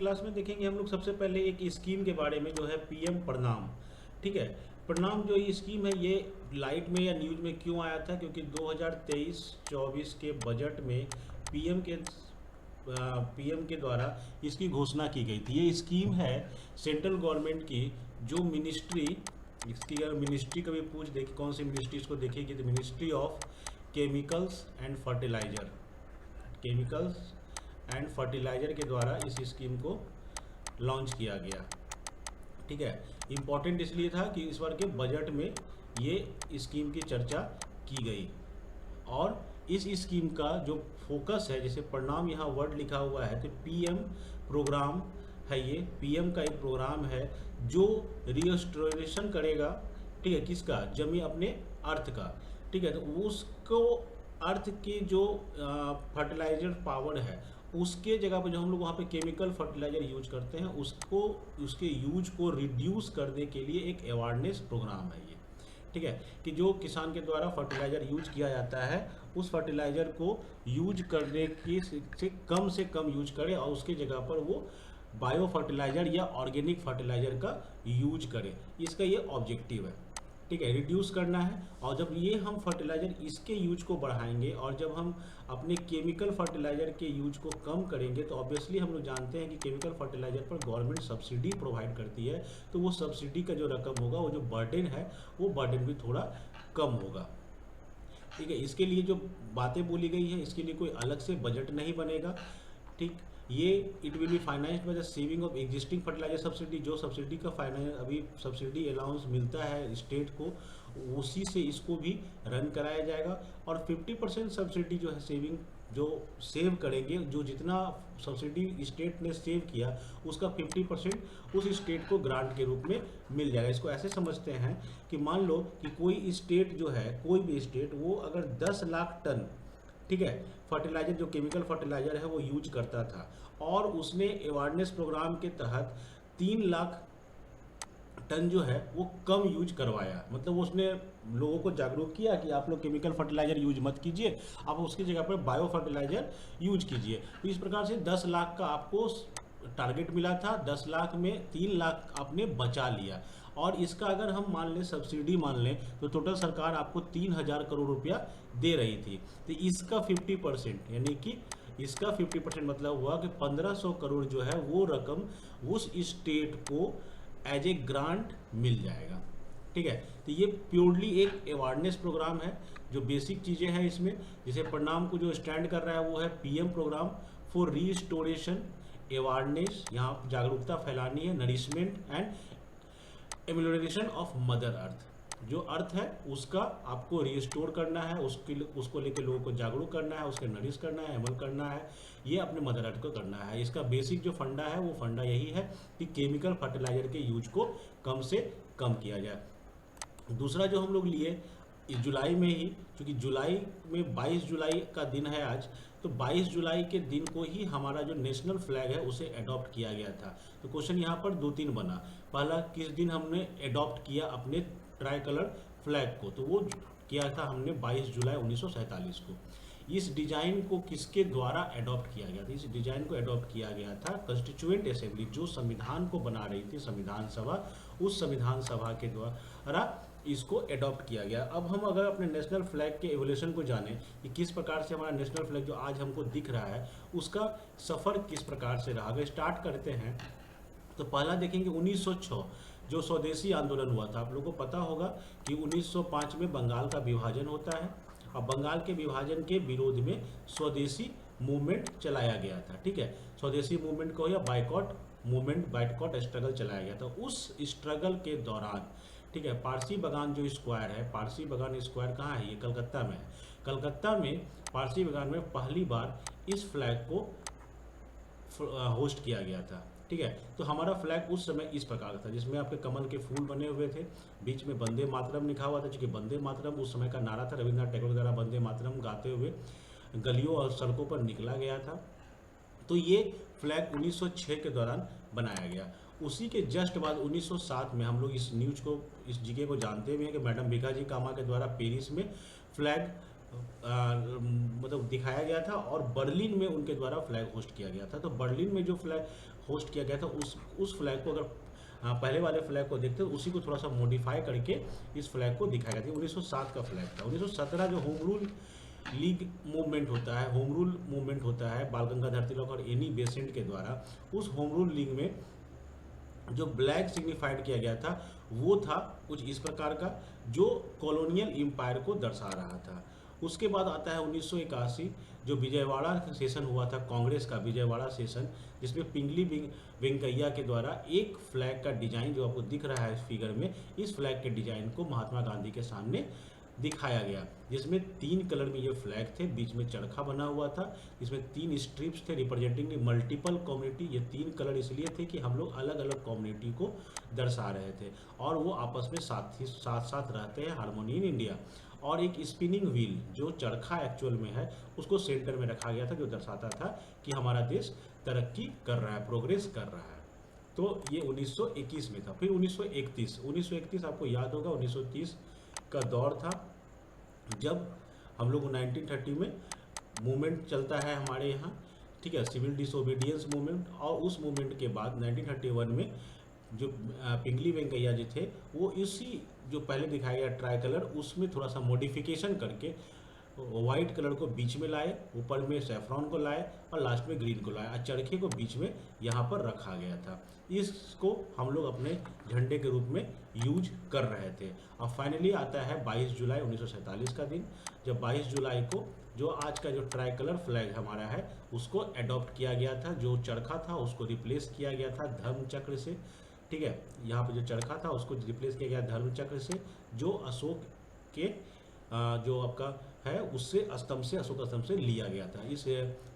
Class में देखेंगे हम लोग सबसे पहले एक स्कीम के बारे में जो है पीएम प्रणाम। ठीक है। प्रणाम जो ये स्कीम है ये लाइट में या न्यूज़ में क्यों आया था, क्योंकि 2023-24 के बजट में पीएम के पीएम के द्वारा इसकी घोषणा की गई थी। ये स्कीम है सेंट्रल गवर्नमेंट की, जो मिनिस्ट्री, इसकी अगर मिनिस्ट्री कभी पूछ दे कि कौन सी मिनिस्ट्री इसको देखेगी तो ministry of chemicals and fertilizer, chemicals and fertilizer के द्वारा इस स्कीम को लॉन्च किया गया। ठीक है। इम्पॉर्टेंट इसलिए था कि इस बार के बजट में ये स्कीम की चर्चा की गई और इस स्कीम का जो फोकस है, जैसे प्रणाम यहाँ वर्ड लिखा हुआ है तो पीएम प्रोग्राम है। ये पीएम का एक प्रोग्राम है जो रिस्टोरेशन करेगा, ठीक है, किसका, जमीन, अपने अर्थ का। ठीक है। तो उसको अर्थ की जो फर्टिलाइजर पावर है उसके जगह पर जो हम लोग वहाँ पे केमिकल फर्टिलाइजर यूज करते हैं उसको, उसके यूज को रिड्यूस करने के लिए एक अवेयरनेस प्रोग्राम है ये। ठीक है। कि जो किसान के द्वारा फर्टिलाइजर यूज किया जाता है उस फर्टिलाइजर को यूज करने की से कम यूज करे और उसके जगह पर वो बायो फर्टिलाइजर या ऑर्गेनिक फर्टिलाइजर का यूज करे। इसका ये ऑब्जेक्टिव है। ठीक है, रिड्यूस करना है। और जब ये हम फर्टिलाइज़र इसके यूज को बढ़ाएंगे और जब हम अपने केमिकल फर्टिलाइज़र के यूज को कम करेंगे तो ऑब्वियसली हम लोग जानते हैं कि केमिकल फर्टिलाइज़र पर गवर्नमेंट सब्सिडी प्रोवाइड करती है, तो वो सब्सिडी का जो रकम होगा, वो जो बर्डन है, वो बर्डन भी थोड़ा कम होगा। ठीक है। इसके लिए जो बातें बोली गई हैं इसके लिए कोई अलग से बजट नहीं बनेगा। ठीक। ये it will be financed by the saving of existing fertilizer subsidy. जो सब्सिडी का फाइनेंस अभी सब्सिडी अलाउंस मिलता है स्टेट को, उसी से इसको भी रन कराया जाएगा। और 50% सब्सिडी जो है सेविंग, जो सेव करेंगे, जो जितना सब्सिडी स्टेट ने सेव किया उसका 50% उस स्टेट को ग्रांट के रूप में मिल जाएगा। इसको ऐसे समझते हैं कि मान लो कि कोई स्टेट जो है, कोई भी स्टेट, वो अगर 10 लाख टन, ठीक है, फर्टिलाइजर, जो केमिकल फर्टिलाइजर है वो यूज करता था और उसने अवेयरनेस प्रोग्राम के तहत 3 लाख टन जो है वो कम यूज करवाया, मतलब उसने लोगों को जागरूक किया कि आप लोग केमिकल फर्टिलाइजर यूज मत कीजिए, आप उसकी जगह पर बायो फर्टिलाइजर यूज कीजिए। तो इस प्रकार से 10 लाख का आपको टारगेट मिला था, 10 लाख में 3 लाख आपने बचा लिया। और इसका अगर हम मान लें, सब्सिडी मान लें, तो टोटल सरकार आपको 3,000 करोड़ रुपया दे रही थी। तो इसका 50%, यानी कि इसका 50% मतलब हुआ कि 1,500 करोड़ जो है वो रकम उस स्टेट को एज ए ग्रांट मिल जाएगा। ठीक है। तो ये प्योरली एक अवेयरनेस प्रोग्राम है। जो बेसिक चीज़ें हैं इसमें, जैसे प्रणाम को जो स्टैंड कर रहा है वो है PM program for restoration, awareness, यहाँ जागरूकता फैलानी है, nourishment and amelioration of mother earth. जो अर्थ है उसका आपको रिस्टोर करना है, उसको लेके लोगों को जागरूक करना है, उसके नरिश करना है, अमल करना है, ये अपने मदर अर्थ को करना है। इसका बेसिक जो फंडा है वो फंडा यही है कि केमिकल फर्टिलाइजर के यूज को कम से कम किया जाए। दूसरा जो हम लोग लिए इस जुलाई में ही, क्योंकि जुलाई में 22 जुलाई का दिन है आज, तो 22 जुलाई के दिन को ही हमारा जो नेशनल फ्लैग है उसे अडॉप्ट किया गया था। तो क्वेश्चन यहाँ पर 2-3 बना। पहला, किस दिन हमने अडॉप्ट किया अपने ट्राई कलर फ्लैग को, तो वो किया था हमने 22 जुलाई 1947 को। इस डिजाइन को किसके द्वारा अडॉप्ट किया गया था? इस डिजाइन को अडॉप्ट किया गया था कॉन्स्टिट्यूएंट असेंबली, जो संविधान को बना रही थी, संविधान सभा, उस संविधान सभा के द्वारा इसको अडॉप्ट किया गया। अब हम अगर अपने नेशनल फ्लैग के एवोल्यूशन को जानें कि किस प्रकार से हमारा नेशनल फ्लैग जो आज हमको दिख रहा है उसका सफ़र किस प्रकार से रहा, अगर स्टार्ट करते हैं तो पहला देखेंगे 1906 जो स्वदेशी आंदोलन हुआ था। आप लोगों को पता होगा कि 1905 में बंगाल का विभाजन होता है और बंगाल के विभाजन के विरोध में स्वदेशी मूवमेंट चलाया गया था। ठीक है। स्वदेशी मूवमेंट को या बाइकॉट मूवमेंट, बाइकॉट स्ट्रगल चलाया गया था। उस स्ट्रगल के दौरान, ठीक है, पारसी बागान जो स्क्वायर है, पारसी बागान स्क्वायर कहाँ है? ये कलकत्ता में है। कलकत्ता में पारसी बागान में पहली बार इस फ्लैग को होस्ट किया गया था। ठीक है। तो हमारा फ्लैग उस समय इस प्रकार था, जिसमें आपके कमल के फूल बने हुए थे, बीच में वंदे मातरम लिखा हुआ था, क्योंकि वंदे मातरम उस समय का नारा था। रविन्द्रनाथ टैगोर द्वारा वंदे मातरम गाते हुए गलियों और सड़कों पर निकला गया था। तो ये फ्लैग 1906 के दौरान बनाया गया। उसी के जस्ट बाद 1907 में हम लोग इस न्यूज को, इस जीके को जानते हुए हैं कि मैडम भिकाजी कामा के द्वारा पेरिस में फ्लैग मतलब दिखाया गया था और बर्लिन में उनके द्वारा फ्लैग होस्ट किया गया था। तो बर्लिन में जो फ्लैग होस्ट किया गया था, उस फ्लैग को अगर पहले वाले फ्लैग को देखते हैं उसी को थोड़ा सा मॉडिफाई करके इस फ्लैग को दिखाया गया था। 1907 का फ्लैग था। 1917 जो होम रूल लीग मूवमेंट होता है, होम रूल मूवमेंट होता है बाल गंगाधर तिलक और एनी बेसेंट के द्वारा, उस होम रूल लीग में जो ब्लैक सिग्निफाइड किया गया था वो था कुछ इस प्रकार का, जो कॉलोनियल एम्पायर को दर्शा रहा था। उसके बाद आता है 1981 जो विजयवाड़ा सेशन हुआ था, कांग्रेस का विजयवाड़ा सेशन, जिसमें पिंगली वेंकैया के द्वारा एक फ्लैग का डिजाइन जो आपको दिख रहा है इस फिगर में, इस फ्लैग के डिजाइन को महात्मा गांधी के सामने दिखाया गया, जिसमें 3 कलर में ये फ्लैग थे, बीच में चरखा बना हुआ था, इसमें 3 स्ट्रिप्स थे रिप्रेजेंटिंग मल्टीपल कम्युनिटी। ये 3 कलर इसलिए थे कि हम लोग अलग अलग कम्युनिटी को दर्शा रहे थे और वो आपस में साथ साथ रहते हैं, हार्मोनी इन इंडिया। और एक स्पिनिंग व्हील जो चरखा एक्चुअल में है उसको सेंटर में रखा गया था, जो दर्शाता था कि हमारा देश तरक्की कर रहा है, प्रोग्रेस कर रहा है। तो ये 1921 में था। फिर 1931 आपको याद होगा 1930 का दौर था, जब हम लोग 1930 में मूवमेंट चलता है हमारे यहाँ, ठीक है, सिविल डिसोबीडियंस मूवमेंट। और उस मूवमेंट के बाद 1931 में जो पिंगली वेंकैया जी थे वो इसी जो पहले दिखाया गया ट्राई कलर, उसमें थोड़ा सा मॉडिफिकेशन करके वाइट कलर को बीच में लाए, ऊपर में सैफ्रॉन को लाए और लास्ट में ग्रीन को लाए और चरखे को बीच में यहाँ पर रखा गया था। इसको हम लोग अपने झंडे के रूप में यूज कर रहे थे। और फाइनली आता है 22 जुलाई 1947 का दिन, जब 22 जुलाई को जो आज का जो ट्राई कलर फ्लैग हमारा है उसको अडॉप्ट किया गया था। जो चरखा था उसको रिप्लेस किया गया था धर्म चक्र से, ठीक है, यहाँ पे जो चरखा था उसको रिप्लेस किया गया धर्म चक्र से, जो अशोक के जो आपका है उससे अशोक स्तंभ से लिया गया था। इस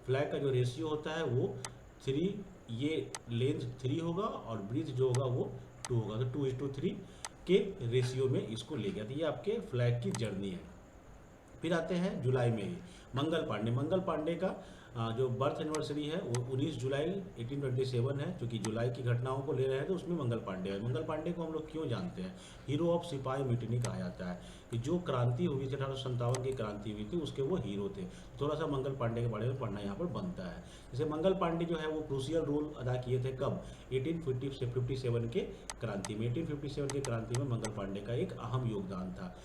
फ्लैग का जो रेशियो होता है वो 3, ये लेंथ 3 होगा और ब्रीथ जो होगा वो 2 होगा, तो 2:3 के रेशियो में इसको ले गया था। ये आपके फ्लैग की जर्नी है। फिर आते हैं जुलाई में ही मंगल पांडे का जो बर्थ एनिवर्सरी है वो 19 जुलाई 1827 है, जो कि जुलाई की घटनाओं को ले रहे हैं, तो उसमें मंगल पांडे है। मंगल पांडे को हम लोग क्यों जानते हैं, हीरो ऑफ सिपाही म्यूटिनी कहा जाता है कि जो क्रांति हुई थी 1857 की क्रांति हुई थी उसके वो हीरो थे। थोड़ा सा मंगल पांडे के बारे में पढ़ना यहाँ पर बनता है। जैसे मंगल पांडे जो है वो क्रूशियल रोल अदा किए थे कब, 1857 के क्रांति में। 1857 के क्रांति में मंगल पांडे का एक अहम योगदान था,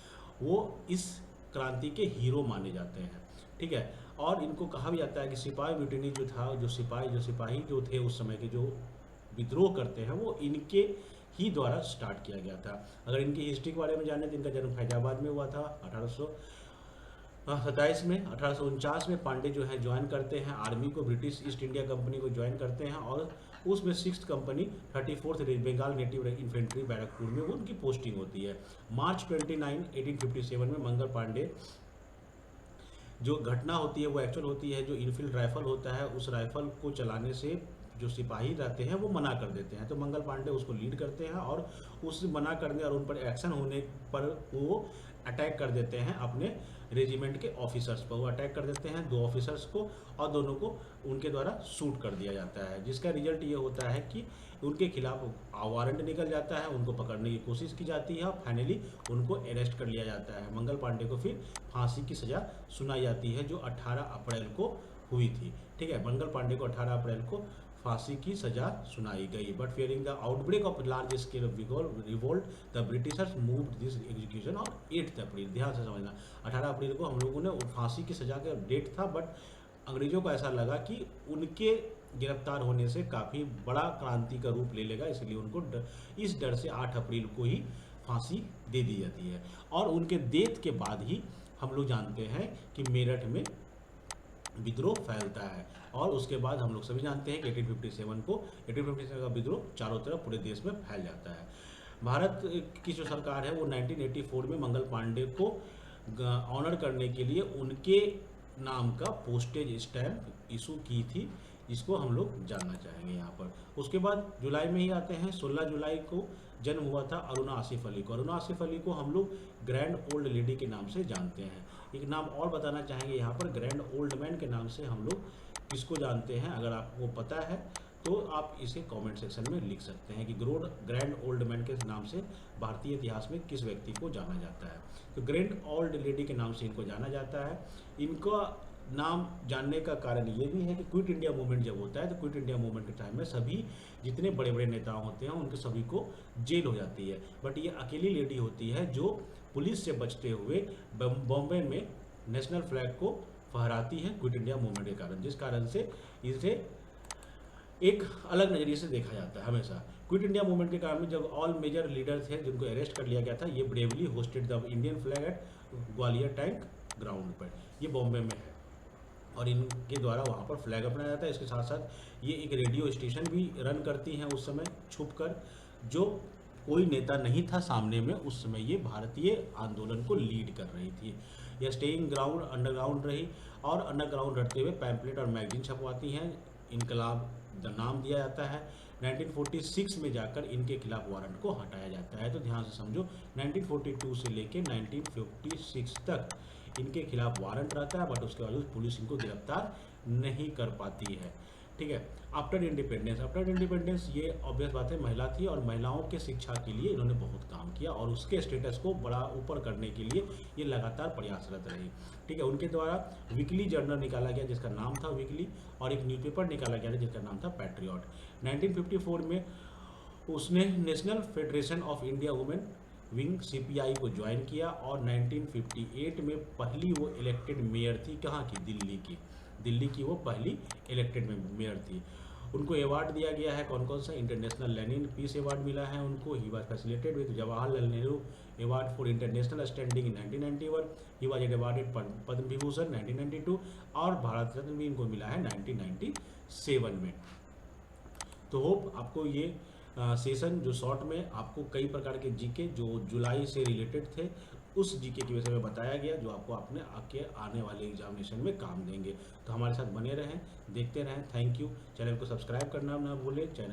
वो इस क्रांति के हीरो माने जाते हैं, ठीक है। और इनको कहा भी जाता है कि सिपाही म्यूटिनी जो था, जो सिपाही जो थे उस समय के जो विद्रोह करते हैं वो इनके ही द्वारा स्टार्ट किया गया था। अगर इनकी हिस्ट्री के बारे में जाने तो इनका जन्म फैजाबाद में हुआ था 1827 में। 1849 में पांडे जो है ज्वाइन करते हैं आर्मी को, ब्रिटिश ईस्ट इंडिया कंपनी को ज्वाइन करते हैं और उसमें 6th company 34th Bengal native infantry Barrackpore में वो उनकी पोस्टिंग होती है। मार्च 29, 1857 में मंगल पांडे जो घटना होती है वो एक्चुअल होती है, जो इनफील्ड राइफल होता है उस राइफल को चलाने से जो सिपाही रहते हैं वो मना कर देते हैं, तो मंगल पांडे उसको लीड करते हैं और उस मना करने और उन पर एक्शन होने पर वो अटैक कर देते हैं अपने रेजिमेंट के ऑफिसर्स पर। वो अटैक कर देते हैं 2 ऑफिसर्स को और दोनों को उनके द्वारा शूट कर दिया जाता है, जिसका रिजल्ट ये होता है कि उनके खिलाफ वारंट निकल जाता है, उनको पकड़ने की कोशिश की जाती है और फाइनली उनको अरेस्ट कर लिया जाता है। मंगल पांडे को फिर फांसी की सज़ा सुनाई जाती है जो 18 अप्रैल को हुई थी, ठीक है। मंगल पांडे को 18 अप्रैल को फांसी की सजा सुनाई गई। But fearing the outbreak of large scale of revolt the Britishers moved this execution on 8 अप्रैल। ध्यान से समझना, 18 अप्रैल को हम लोगों ने फांसी की सजा का डेट था, बट अंग्रेजों को ऐसा लगा कि उनके गिरफ्तार होने से काफ़ी बड़ा क्रांति का रूप ले लेगा, इसलिए उनको इस डर से 8 अप्रैल को ही फांसी दे दी जाती है। और उनके डेथ के बाद ही हम लोग जानते हैं कि मेरठ में विद्रोह फैलता है और उसके बाद हम लोग सभी जानते हैं कि 1857 का विद्रोह चारों तरफ पूरे देश में फैल जाता है। भारत की जो सरकार है वो 1984 में मंगल पांडे को ऑनर करने के लिए उनके नाम का पोस्टेज स्टैम्प इशू की थी, जिसको हम लोग जानना चाहेंगे यहाँ पर। उसके बाद जुलाई में ही आते हैं, 16 जुलाई को जन्म हुआ था अरुणा आसिफ अली को। अरुणा आसिफ अली को हम लोग ग्रैंड ओल्ड लेडी के नाम से जानते हैं। एक नाम और बताना चाहेंगे यहाँ पर, ग्रैंड ओल्ड मैन के नाम से हम लोग किसको जानते हैं, अगर आपको पता है तो आप इसे कमेंट सेक्शन में लिख सकते हैं कि ग्रैंड ओल्ड मैन के नाम से भारतीय इतिहास में किस व्यक्ति को जाना जाता है। तो ग्रैंड ओल्ड लेडी के नाम से इनको जाना जाता है। इनका नाम जानने का कारण ये भी है कि क्विट इंडिया मूवमेंट जब होता है तो क्विट इंडिया मूवमेंट के टाइम में सभी जितने बड़े बड़े नेता होते हैं उनके सभी को जेल हो जाती है, बट ये अकेली लेडी होती है जो पुलिस से बचते हुए बॉम्बे में नेशनल फ्लैग को फहराती है क्विट इंडिया मूवमेंट के कारण, जिस कारण से इसे एक अलग नज़रिए से देखा जाता है हमेशा। क्विट इंडिया मूवमेंट के कारण में जब ऑल मेजर लीडर थे जिनको अरेस्ट कर लिया गया था, ये bravely hoisted the Indian flag at Gwalior tank ground पर, ये बॉम्बे में है और इनके द्वारा वहाँ पर फ्लैग अपनाया जाता है। इसके साथ साथ ये एक रेडियो स्टेशन भी रन करती हैं उस समय छुप कर, जो कोई नेता नहीं था सामने में, उस समय ये भारतीय आंदोलन को लीड कर रही थी। यह स्टेइंग ग्राउंड अंडरग्राउंड रही और अंडरग्राउंड रहते हुए पैम्पलेट और मैगजीन छपवाती हैं। इनकलाब द नाम दिया जाता है। 1946 में जाकर इनके खिलाफ वारंट को हटाया जाता है। तो ध्यान से समझो, 1942 से लेके 1956 तक इनके खिलाफ वारंट रहता है, बट उसके बावजूद पुलिस इनको गिरफ्तार नहीं कर पाती है। ठीक है। आफ्टर इंडिपेंडेंस ये ऑब्वियस बात है महिला थी और महिलाओं के शिक्षा के लिए इन्होंने बहुत काम किया और उसके स्टेटस को बड़ा ऊपर करने के लिए ये लगातार प्रयासरत रही। ठीक है। उनके द्वारा वीकली जर्नल निकाला गया जिसका नाम था वीकली, और एक न्यूज़पेपर निकाला गया था जिसका नाम था पैट्रियट। 1954 में उसने national federation of India women wing CPI को ज्वाइन किया और 1958 में पहली वो इलेक्टेड मेयर थी। कहाँ की? दिल्ली की वो पहली इलेक्टेड मेयर थी। उनको अवार्ड दिया गया है, कौन कौन सा? इंटरनेशनल लेनिन पीस अवार्ड मिला है उनको। He was facilitated with Jawaharlal Nehru award for international standing in 1991। He was awarded Padma Vibhushan 1992 और भारत रत्न भी इनको मिला है 1997 में। तो होप आपको ये सेशन जो शॉर्ट में आपको कई प्रकार के जीके जो जुलाई से रिलेटेड थे उस जीके की वजह से बताया गया, जो आपको अपने आने वाले एग्जामिनेशन में काम देंगे। तो हमारे साथ बने रहें, देखते रहें। Thank you. चैनल को सब्सक्राइब करना ना भूलें। चैनल